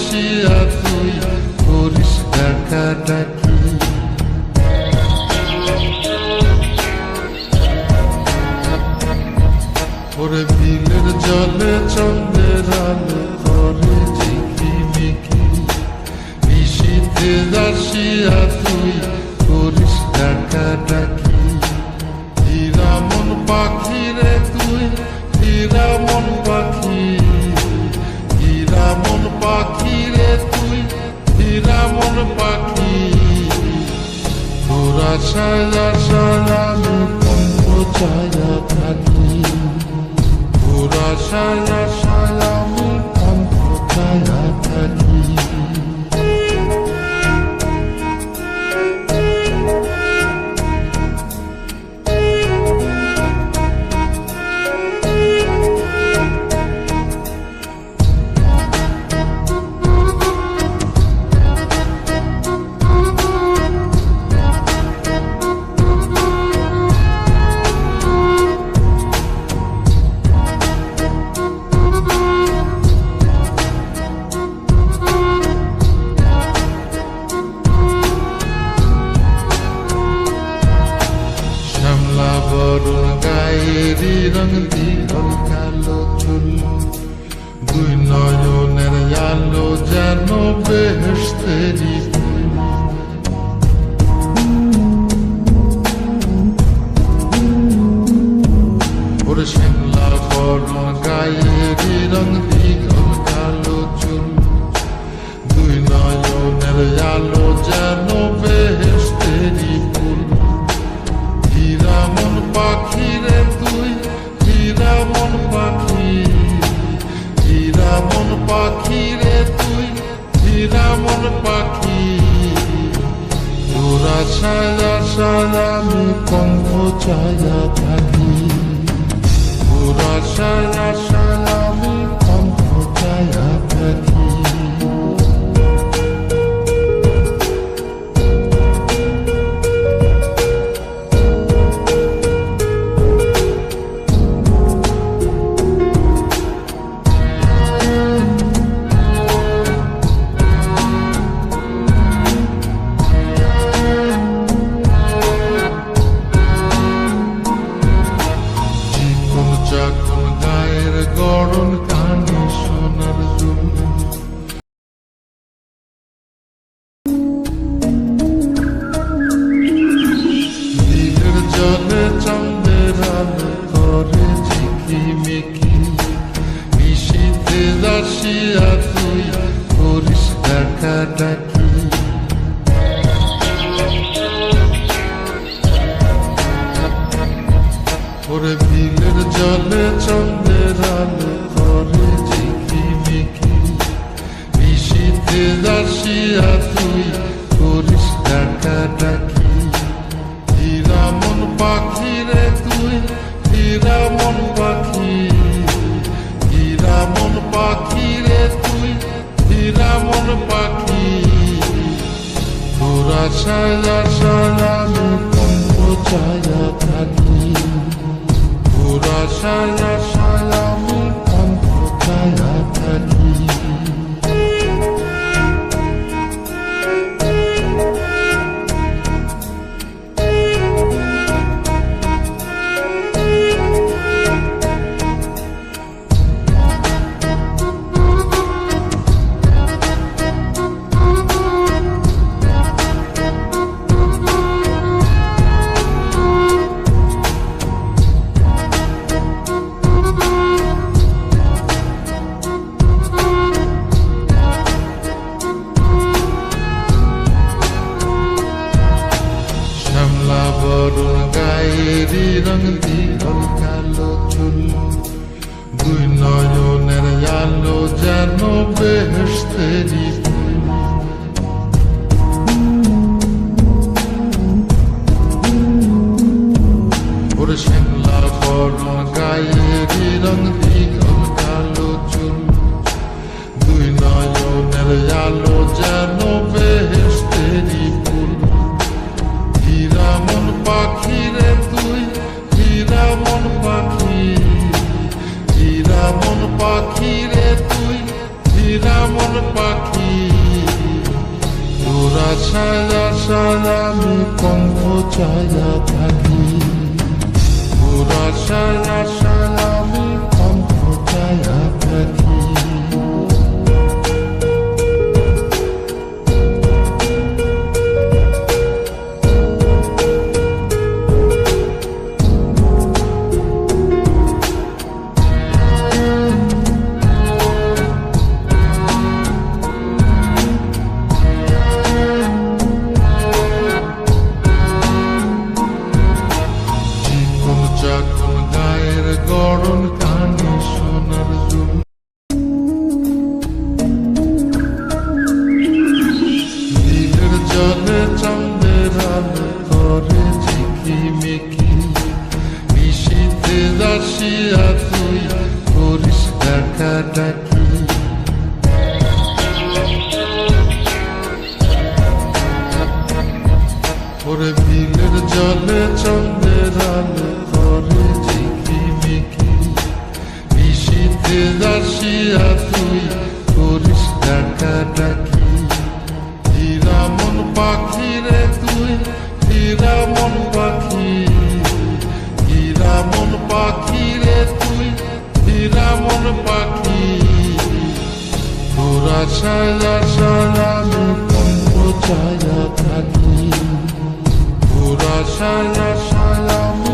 আসিয়া তুই করিস ডাকাডাকি। ওরে বিলের জলে চন্দ্রের আলো করে ঝিকিমিকি, নিশীথে আসিয়া তুই করিস ডাকাডাকি। হীরা মন পাখি রে তুই, হীরা মন পাখি, হীরা মন পাখি রে তুই, হীরা মন পাখি। তোর আশায় আশায় আমি কণ্ঠ ছায়া থাকি, তোর আশায় আশায় আমি কণ্ঠ ছায়া থাকি। বরুণ গায়েরি রং দীঘল কালো চুল, দুই নয়নের আলো যেন বেহেশতেরি ফুল। ওরে শ্যামলা বরুণ গায়েরি রং দীঘল কালো চুল, দুই নয়নের আলো যেন বেহেশতেরি ফুল। হীরা মন পাখি রে তুই, হীরা মন পাখি, হীরা মন পাখি রে তুই, হীরা মন পাখি। তোর আশায় আশায় আমি কণ্ঠ ছায়া থাকি, তোর আশায় আশায় আমি কণ্ঠ ছায়া থাকি। গায়ের গড়ন কানে সোনার জুল, দিলের জলে চন্দ্রের আলো করে ঝিকিমিকি, নিশীথে আসিয়া তুই করিস ডাকাডাকি। ওরে বিলের জলে চন্দ্রের আলো করে ঝিকিমিকি, নিশীথে আসিয়া তুই করিস ডাকাডাকি। হীরা মন পাখি রে তুই, হীরা মন পাখি, হীরা মন পাখি রে তুই, হীরা মন পাখি। তোর আশায় আশায় আমি কণ্ঠ ছায়া থাকি, তোর আশায় আশায় আমি কণ্ঠ ছায়া থাকি। বরুণ গায়েরি রং দীঘল কালো চুল, দুই নয়নের আলো যেন বেহেশতেরি ফুল। ওরে শ্যামলা বরুণ গায়েরি রং দীঘল কালো চুল, দুই নয়নের আলো যেন বেহেশতেরি ফুল। হীরা মন পাখি রে তুই, হীরা মন পাখি, হীরা মন পাখি রে তুই, হীরামন পাখি তোর আশায় আশায় আমি কণ্ঠ চাইয়া থাকি তোর আশায় আশায় আমি কণ্ঠ চাইয়া থাকি যখন গায়ের গড়ন কানে সোনার জুল দিলের জলে চাঁদের আলো করে ঝিকিমিকি নিশীথে আসিয়া তুই করিস ডাকা ডাকি ওরে দিলের জলে চাঁদের আলো করে ঝিকিমিকি নিশীথে আসিয়া তুই করিস ডাকা ডাকি হীরামন পাখি রে তুই হীরামন পাখি হীরামন পাখি রে তুই হীরামন পাখি তোর আশায় আশায় আমি কণ্ঠ চাইয়া থাকি তোর আশায় আশায় আমি